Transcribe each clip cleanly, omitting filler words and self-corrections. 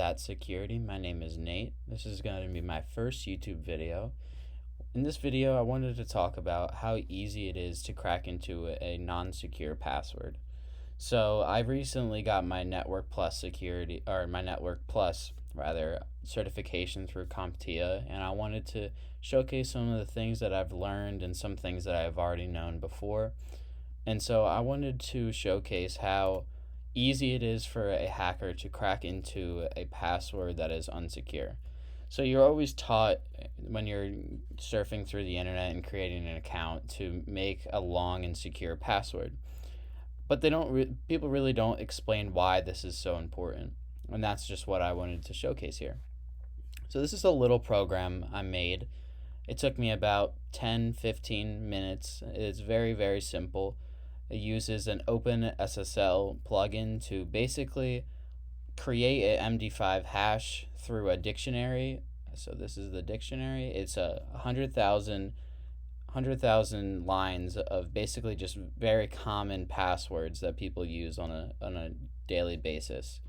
That Security. My name is Nate. This is going to be my first YouTube video. In this video, I wanted to talk about how easy it is to crack into a non-secure password. So I recently got my Network Plus security, or my Network Plus rather, certification through CompTIA, and I wanted to showcase some of the things that I've learned and some things that I've already known before. And so I wanted to showcase how easy it is for a hacker to crack into a password that is unsecure. So you're always taught when you're surfing through the internet and creating an account to make a long and secure password. But people really don't explain why this is so important. And that's just what I wanted to showcase here. So this is a little program I made. It took me about 10-15 minutes. It's very, very simple. It uses an OpenSSL plugin to basically create an MD5 hash through a dictionary. So this is the dictionary. It's a 100,000 lines of basically just very common passwords that people use on a daily basis.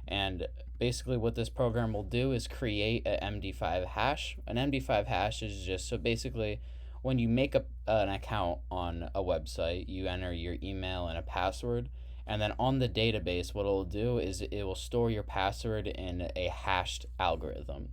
And basically what this program will do is create an MD5 hash. An MD5 hash is just, so basically when you make an account on a website, you enter your email and a password, and then on the database, what it'll do is it will store your password in a hashed algorithm.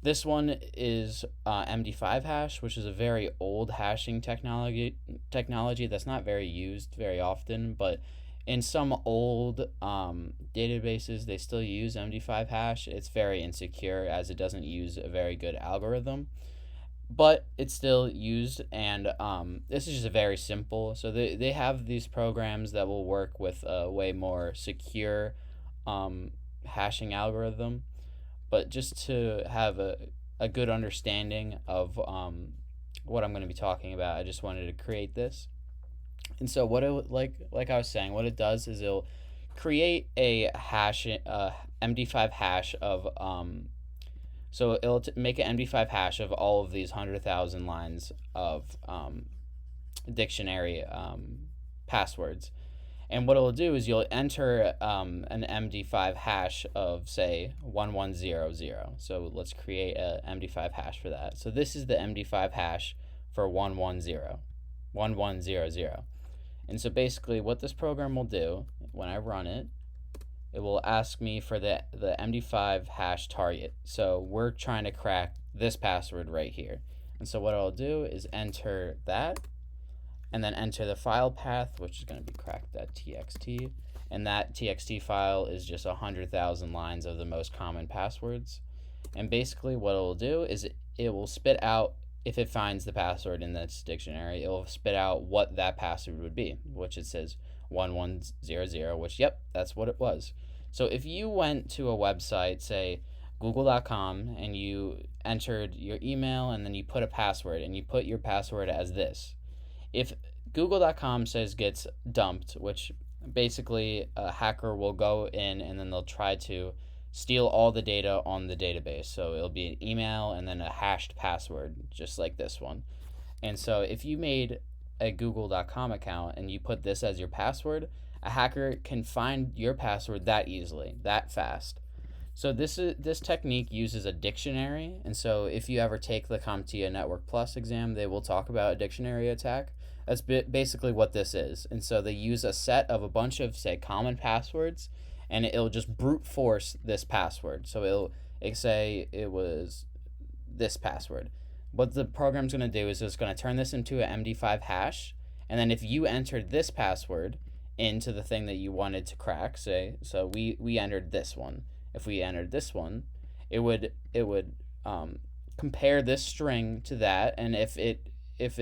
This one is MD5 hash, which is a very old hashing technology that's not very used very often, but in some old databases, they still use MD5 hash. It's very insecure as it doesn't use a very good algorithm, but it's still used. And this is just a very simple. So they have these programs that will work with a way more secure hashing algorithm. But just to have a good understanding of what I'm going to be talking about, I just wanted to create this. And so what it like I was saying, what it does is it'll create a hash, MD5 hash of so it'll make an MD5 hash of all of these 100,000 lines of dictionary passwords. And what it'll do is you'll enter an MD5 hash of, say, 1100. So let's create a MD5 hash for that. So this is the MD5 hash for 1100. And so basically what this program will do when I run it, it will ask me for the MD5 hash target. So we're trying to crack this password right here. And so what I'll do is enter that, and then enter the file path, which is going to be cracked.txt. And that txt file is just 100,000 lines of the most common passwords. And basically what it will do is it will spit out, if it finds the password in this dictionary, it will spit out what that password would be, which it says 1100, which, yep, that's what it was. So if you went to a website, say google.com, and you entered your email and then you put a password and you put your password as this, if google.com says gets dumped, which basically a hacker will go in and then they'll try to steal all the data on the database. So it'll be an email and then a hashed password, just like this one. And so if you made a google.com account and you put this as your password, a hacker can find your password that easily, that fast. So this technique uses a dictionary, and so if you ever take the CompTIA Network Plus exam, they will talk about a dictionary attack. That's basically what this is. And so they use a set of a bunch of, say, common passwords, and it'll just brute force this password. So it'll say it was this password. What the program's going to do is it's going to turn this into an MD5 hash, and then if you entered this password into the thing that you wanted to crack, say, so we entered this one. If we entered this one, it would compare this string to that, and if it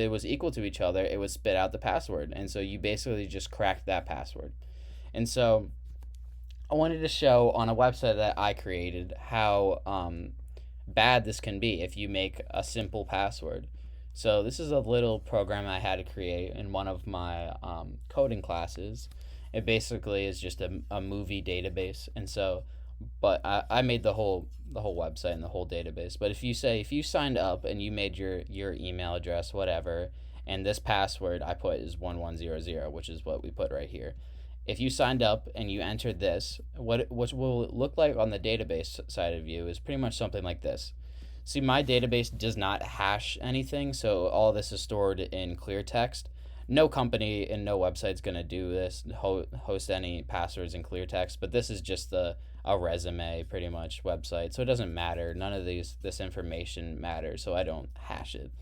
was equal to each other, it would spit out the password. And so you basically just cracked that password. And so I wanted to show on a website that I created how bad this can be if you make a simple password. So this is a little program I had to create in one of my coding classes. It basically is just a movie database. And so but I made the whole website and the whole database. But if you signed up and you made your email address, whatever, and this password I put is 1100, which is what we put right here, If you signed up and you entered this, what will it look like on the database side of you is pretty much something like this. See, my database does not hash anything, so all this is stored in clear text. No company and no website's gonna do this, host any passwords in clear text, but this is just a resume pretty much website, so it doesn't matter. None of this information matters, so I don't hash it.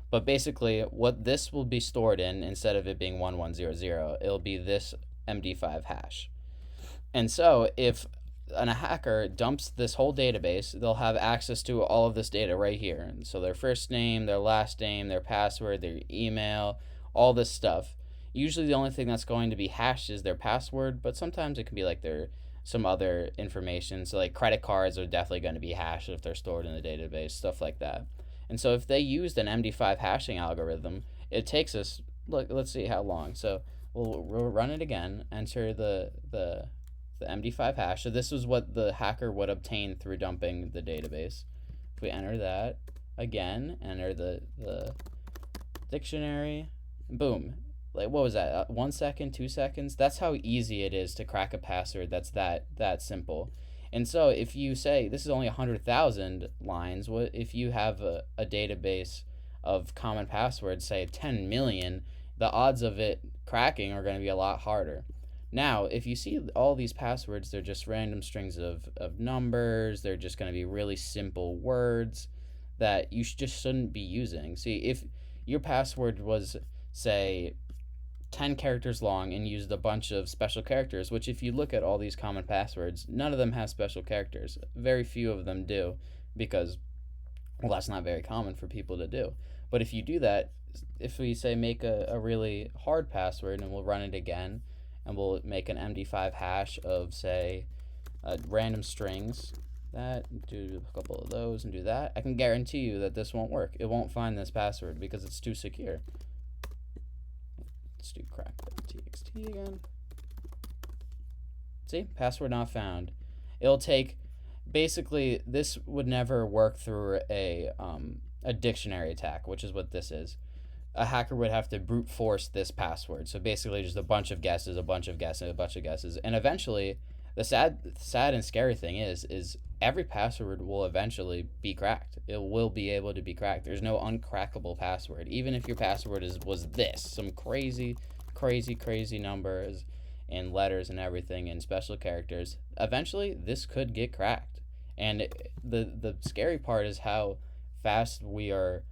But basically, what this will be stored in, instead of it being 1100, it'll be this MD5 hash. And so if a hacker dumps this whole database, they'll have access to all of this data right here. So their first name, their last name, their password, their email, all this stuff. Usually the only thing that's going to be hashed is their password, but sometimes it can be like their some other information. So like credit cards are definitely going to be hashed if they're stored in the database, stuff like that. And so if they used an MD5 hashing algorithm, it takes us, look, let's see how long. So we'll run it again, enter the MD5 hash. So this is what the hacker would obtain through dumping the database. If we enter that again, enter the dictionary, boom. Like, what was that? 1 second, 2 seconds? That's how easy it is to crack a password. That's that simple. And so if you say this is only 100,000 lines, what if you have a database of common passwords, say 10 million, the odds of it cracking are going to be a lot harder. Now, if you see all these passwords, they're just random strings of numbers. They're just going to be really simple words that you just shouldn't be using. See, if your password was, say, 10 characters long and used a bunch of special characters, which if you look at all these common passwords, none of them have special characters. Very few of them do because, well, that's not very common for people to do. But if you do that, if we say make a really hard password and we'll run it again and we'll make an MD5 hash of, say, random strings, that, do a couple of those and do that, I can guarantee you that this won't work. It won't find this password because it's too secure. Let's do crack.txt again. See, password not found. It'll take, basically, this would never work through a dictionary attack, which is what this is. A hacker would have to brute force this password. So basically, just a bunch of guesses, a bunch of guesses, a bunch of guesses, and eventually, the sad and scary thing is every password will eventually be cracked. It will be able to be cracked. There's no uncrackable password. Even if your password was this, some crazy numbers and letters and everything and special characters, eventually this could get cracked. And the scary part is how fast we are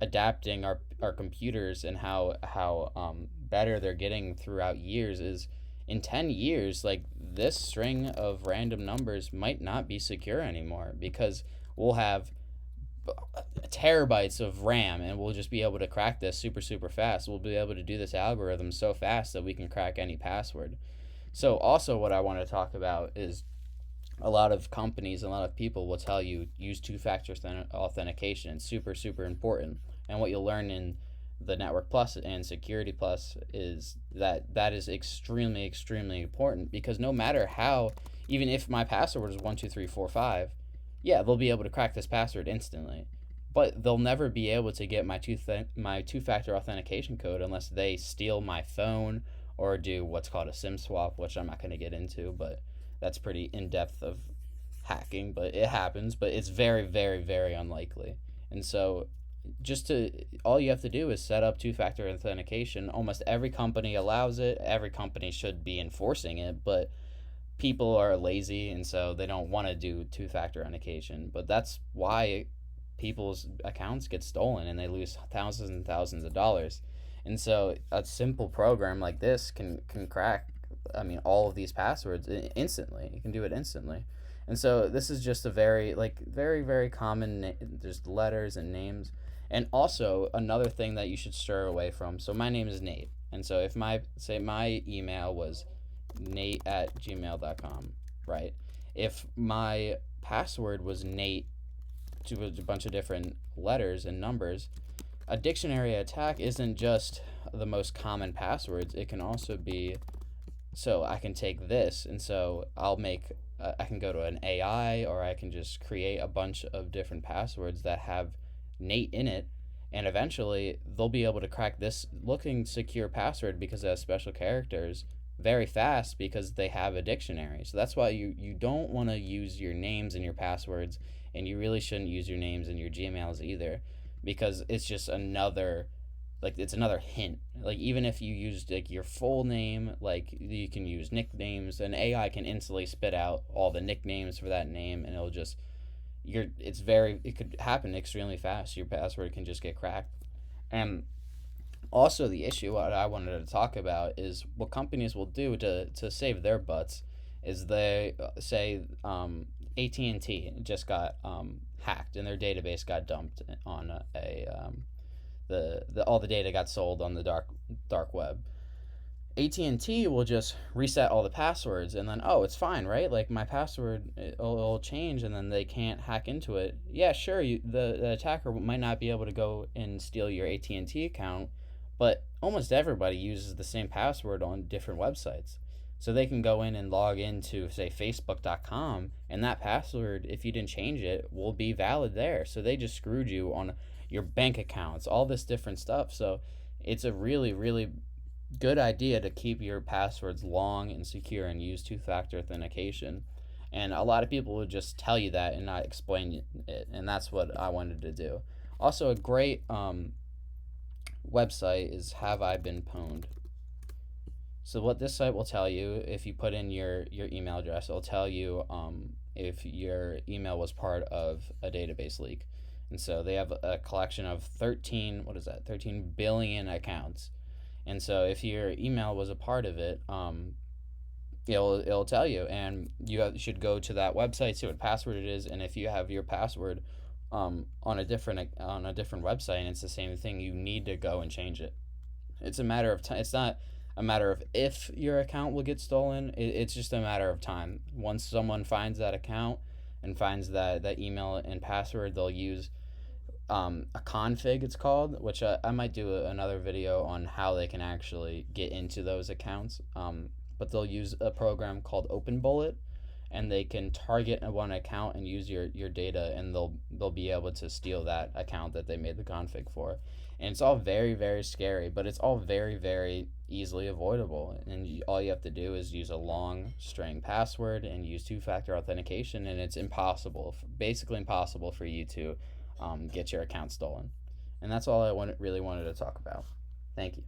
adapting our computers and how better they're getting throughout years. Is in 10 years, like, this string of random numbers might not be secure anymore because we'll have terabytes of RAM and we'll just be able to crack this super fast. We'll be able to do this algorithm so fast that we can crack any password. So also what I want to talk about is a lot of companies and a lot of people will tell you use two-factor authentication. It's super important. And what you'll learn in the Network Plus and Security Plus is that is extremely important, because no matter how, even if my password is 12345, yeah, they'll be able to crack this password instantly, but they'll never be able to get my two-factor authentication code unless they steal my phone or do what's called a SIM swap, which I'm not going to get into, but that's pretty in-depth of hacking, but it happens, but it's very unlikely. And so all you have to do is set up two-factor authentication. Almost every company allows it. Every company should be enforcing it, but people are lazy, and so they don't want to do two-factor authentication. But that's why people's accounts get stolen and they lose thousands and thousands of dollars. And so a simple program like this can crack, I mean, all of these passwords instantly. You can do it instantly. And so this is just a very common, just letters and names. And also another thing that you should stir away from. So my name is Nate. And so if my email was nate@gmail.com, right? If my password was Nate to a bunch of different letters and numbers, a dictionary attack isn't just the most common passwords. It can also be, so I can take this, and so I can go to an AI, or I can just create a bunch of different passwords that have Nate in it, and eventually they'll be able to crack this looking secure password because it has special characters very fast because they have a dictionary. So that's why you don't want to use your names and your passwords, and you really shouldn't use your names and your Gmails either, because it's just another, like, it's another hint. Like, even if you used like your full name, like, you can use nicknames, and AI can instantly spit out all the nicknames for that name, and it'll just, it could happen extremely fast. Your password can just get cracked. And also, the issue what I wanted to talk about is what companies will do to save their butts is they say, AT&T just got hacked, and their database got dumped on the all the data got sold on the dark web. AT&T will just reset all the passwords, and then, oh, it's fine, right? Like, my password, it'll change, and then they can't hack into it. Yeah, sure, the attacker might not be able to go and steal your AT&T account, but almost everybody uses the same password on different websites. So they can go in and log into, say, facebook.com, and that password, if you didn't change it, will be valid there. So they just screwed you on your bank accounts, all this different stuff. So it's a really, really good idea to keep your passwords long and secure and use two-factor authentication. And a lot of people would just tell you that and not explain it, and that's what I wanted to do. Also, a great website is Have I Been Pwned. So what this site will tell you, if you put in your email address, it'll tell you if your email was part of a database leak. And so they have a collection of 13 billion accounts. And so if your email was a part of it, it'll tell you, and you should go to that website, see what password it is, and if you have your password on a different website and it's the same thing, you need to go and change it. It's a matter of time. It's not a matter of if your account will get stolen. It's just a matter of time. Once someone finds that account and finds that email and password, they'll use a config, it's called, which I might do another video on how they can actually get into those accounts. But they'll use a program called OpenBullet, and they can target one account and use your data, and they'll be able to steal that account that they made the config for. And it's all very, very scary, but it's all very, very easily avoidable. And all you have to do is use a long string password and use two-factor authentication, and it's basically impossible for you to get your account stolen. And that's all I really wanted to talk about. Thank you.